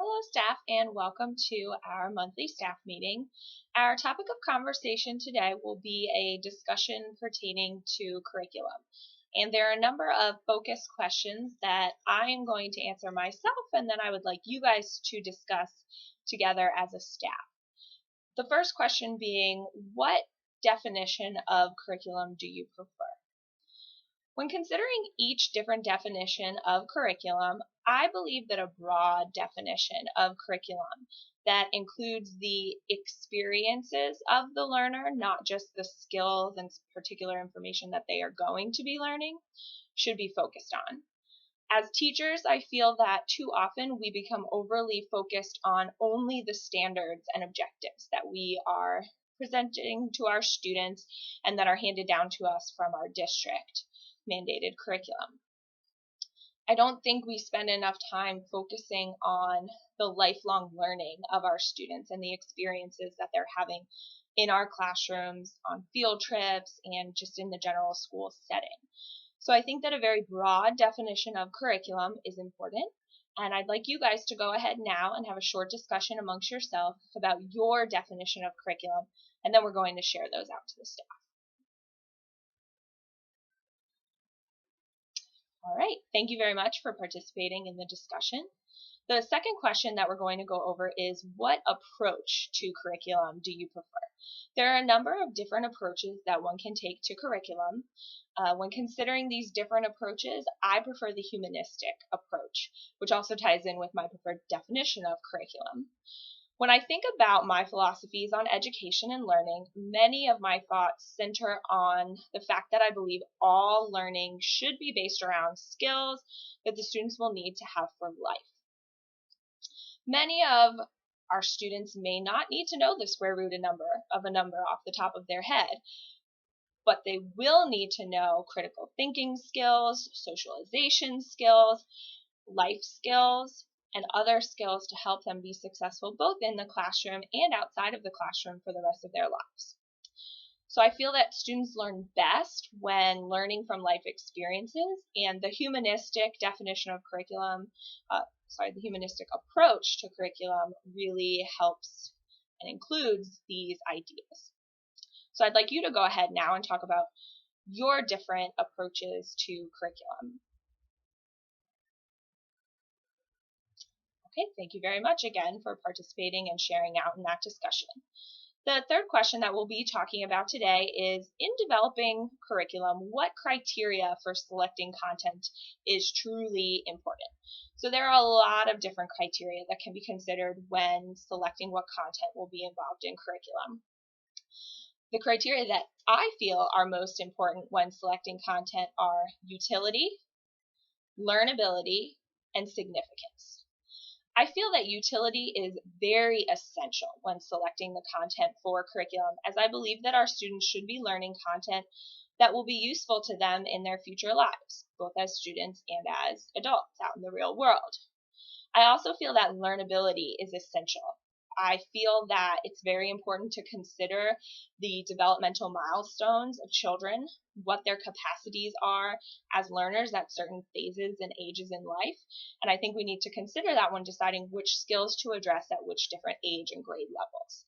Hello, staff, and welcome to our monthly staff meeting. Our topic of conversation today will be a discussion pertaining to curriculum. And there are a number of focus questions that I am going to answer myself, and then I would like you guys to discuss together as a staff. The first question being, what definition of curriculum do you prefer? When considering each different definition of curriculum, I believe that a broad definition of curriculum that includes the experiences of the learner, not just the skills and particular information that they are going to be learning, should be focused on. As teachers, I feel that too often we become overly focused on only the standards and objectives that we are presenting to our students and that are handed down to us from our district mandated curriculum. I don't think we spend enough time focusing on the lifelong learning of our students and the experiences that they're having in our classrooms, on field trips, and just in the general school setting. So I think that a very broad definition of curriculum is important, and I'd like you guys to go ahead now and have a short discussion amongst yourselves about your definition of curriculum, and then we're going to share those out to the staff. All right, thank you very much for participating in the discussion. The second question that we're going to go over is, what approach to curriculum do you prefer? There are a number of different approaches that one can take to curriculum. When considering these different approaches, I prefer the humanistic approach, which also ties in with my preferred definition of curriculum. When I think about my philosophies on education and learning, many of my thoughts center on the fact that I believe all learning should be based around skills that the students will need to have for life. Many of our students may not need to know the square root of a number off the top of their head, but they will need to know critical thinking skills, socialization skills, life skills, and other skills to help them be successful both in the classroom and outside of the classroom for the rest of their lives. So I feel that students learn best when learning from life experiences, and the humanistic definition of curriculum, the humanistic approach to curriculum really helps and includes these ideas. So I'd like you to go ahead now and talk about your different approaches to curriculum. Okay, thank you very much again for participating and sharing out in that discussion. The third question that we'll be talking about today is, in developing curriculum, what criteria for selecting content is truly important? So there are a lot of different criteria that can be considered when selecting what content will be involved in curriculum. The criteria that I feel are most important when selecting content are utility, learnability, and significance. I feel that utility is very essential when selecting the content for curriculum, as I believe that our students should be learning content that will be useful to them in their future lives, both as students and as adults out in the real world. I also feel that learnability is essential. I feel that it's very important to consider the developmental milestones of children, what their capacities are as learners at certain phases and ages in life. And I think we need to consider that when deciding which skills to address at which different age and grade levels.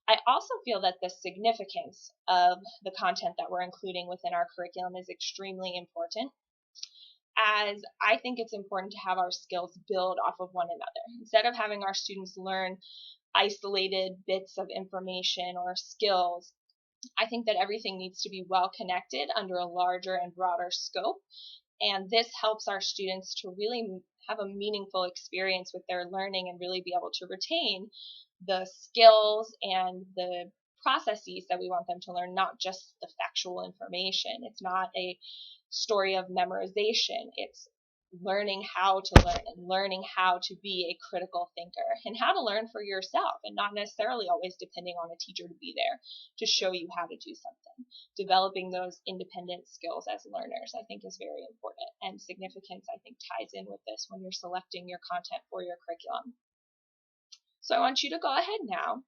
I also feel that the significance of the content that we're including within our curriculum is extremely important, as I think it's important to have our skills build off of one another. Instead of having our students learn isolated bits of information or skills, I think that everything needs to be well connected under a larger and broader scope, and this helps our students to really have a meaningful experience with their learning and really be able to retain the skills and the processes that we want them to learn, not just the factual information. It's not a story of memorization. It's learning how to learn and learning how to be a critical thinker and how to learn for yourself, and not necessarily always depending on a teacher to be there to show you how to do something. Developing those independent skills as learners, I think, is very important, and significance, I think, ties in with this when you're selecting your content for your curriculum. So I want you to go ahead now,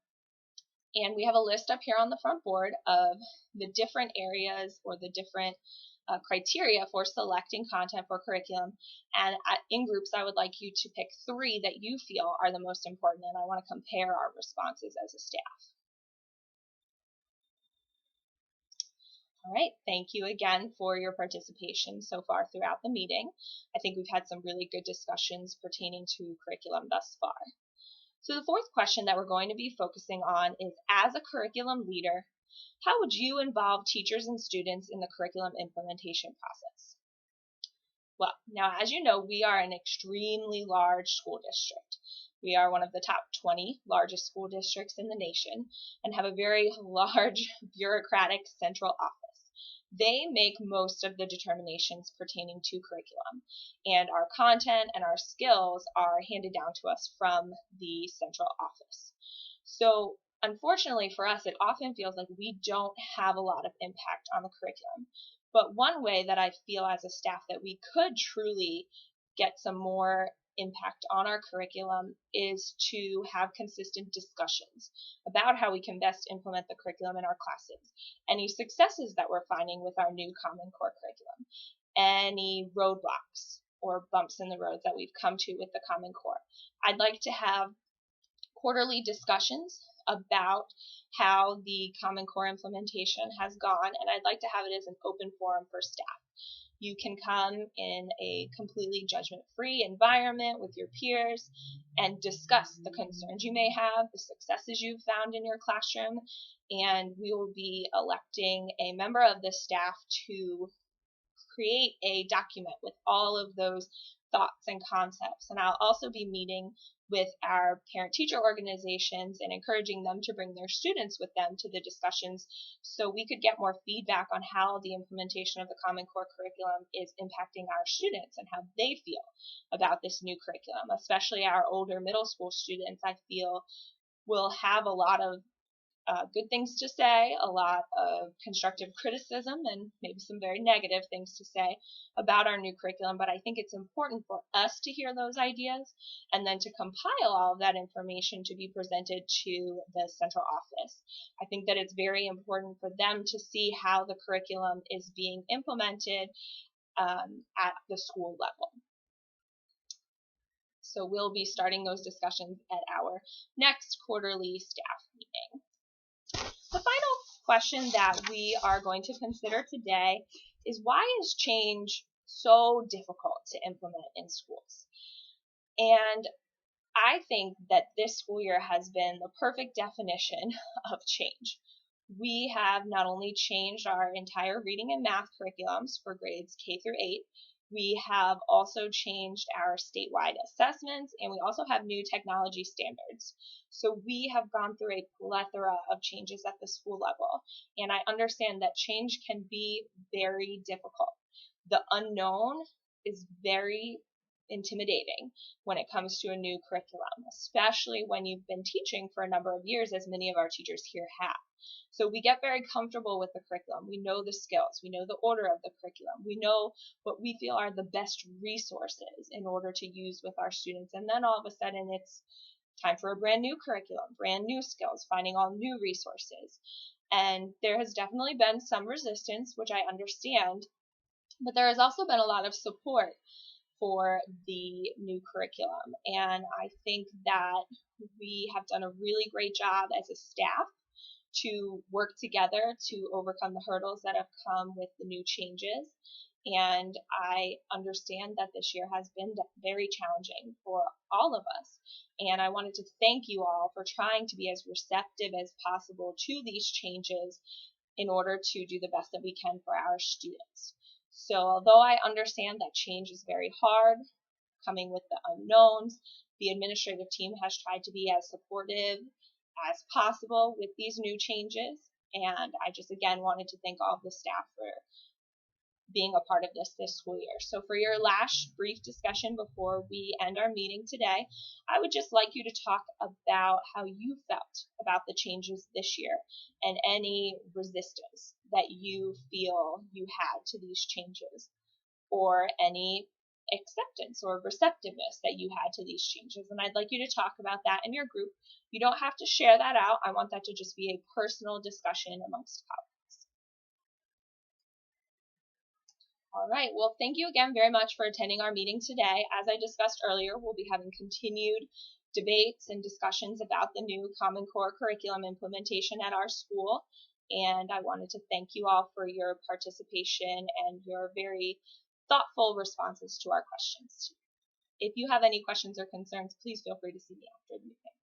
and we have a list up here on the front board of the different areas or the different criteria for selecting content for curriculum, and in groups I would like you to pick 3 that you feel are the most important, and I want to compare our responses as a staff. All right, thank you again for your participation so far throughout the meeting. I think we've had some really good discussions pertaining to curriculum thus far. So the 4th question that we're going to be focusing on is, as a curriculum leader, how would you involve teachers and students in the curriculum implementation process? Well, now as you know, we are an extremely large school district. We are one of the top 20 largest school districts in the nation and have a very large bureaucratic central office. They make most of the determinations pertaining to curriculum, and our content and our skills are handed down to us from the central office. So unfortunately for us, it often feels like we don't have a lot of impact on the curriculum. But one way that I feel as a staff that we could truly get some more impact on our curriculum is to have consistent discussions about how we can best implement the curriculum in our classes, any successes that we're finding with our new Common Core curriculum, any roadblocks or bumps in the road that we've come to with the Common Core. I'd like to have quarterly discussions about how the Common Core implementation has gone, and I'd like to have it as an open forum for staff. You can come in a completely judgment-free environment with your peers and discuss the concerns you may have, the successes you've found in your classroom, and we will be electing a member of the staff to create a document with all of those thoughts and concepts. And I'll also be meeting with our parent-teacher organizations and encouraging them to bring their students with them to the discussions so we could get more feedback on how the implementation of the Common Core curriculum is impacting our students and how they feel about this new curriculum. Especially our older middle school students, I feel, will have a lot of good things to say, a lot of constructive criticism, and maybe some very negative things to say about our new curriculum. But I think it's important for us to hear those ideas and then to compile all of that information to be presented to the central office. I think that it's very important for them to see how the curriculum is being implemented at the school level. So we'll be starting those discussions at our next quarterly staff meeting. The final question that we are going to consider today is, why is change so difficult to implement in schools? And I think that this school year has been the perfect definition of change. We have not only changed our entire reading and math curriculums for grades K through 8, we have also changed our statewide assessments, and we also have new technology standards. So we have gone through a plethora of changes at the school level, and I understand that change can be very difficult. The unknown is very intimidating when it comes to a new curriculum, especially when you've been teaching for a number of years, as many of our teachers here have. So we get very comfortable with the curriculum. We know the skills. We know the order of the curriculum. We know what we feel are the best resources in order to use with our students. And then all of a sudden it's time for a brand new curriculum, brand new skills, finding all new resources. And there has definitely been some resistance, which I understand, but there has also been a lot of support for the new curriculum. And I think that we have done a really great job as a staff to work together to overcome the hurdles that have come with the new changes. And I understand that this year has been very challenging for all of us. And I wanted to thank you all for trying to be as receptive as possible to these changes in order to do the best that we can for our students. So although I understand that change is very hard, coming with the unknowns, the administrative team has tried to be as supportive as possible with these new changes. And I just again wanted to thank all of the staff for being a part of this school year. So for your last brief discussion before we end our meeting today, I would just like you to talk about how you felt about the changes this year and any resistance that you feel you had to these changes, or any acceptance or receptiveness that you had to these changes. And I'd like you to talk about that in your group. You don't have to share that out. I want that to just be a personal discussion amongst colleagues. All right. Well, thank you again very much for attending our meeting today. As I discussed earlier, we'll be having continued debates and discussions about the new Common Core curriculum implementation at our school. And I wanted to thank you all for your participation and your very thoughtful responses to our questions. If you have any questions or concerns, please feel free to see me after the meeting.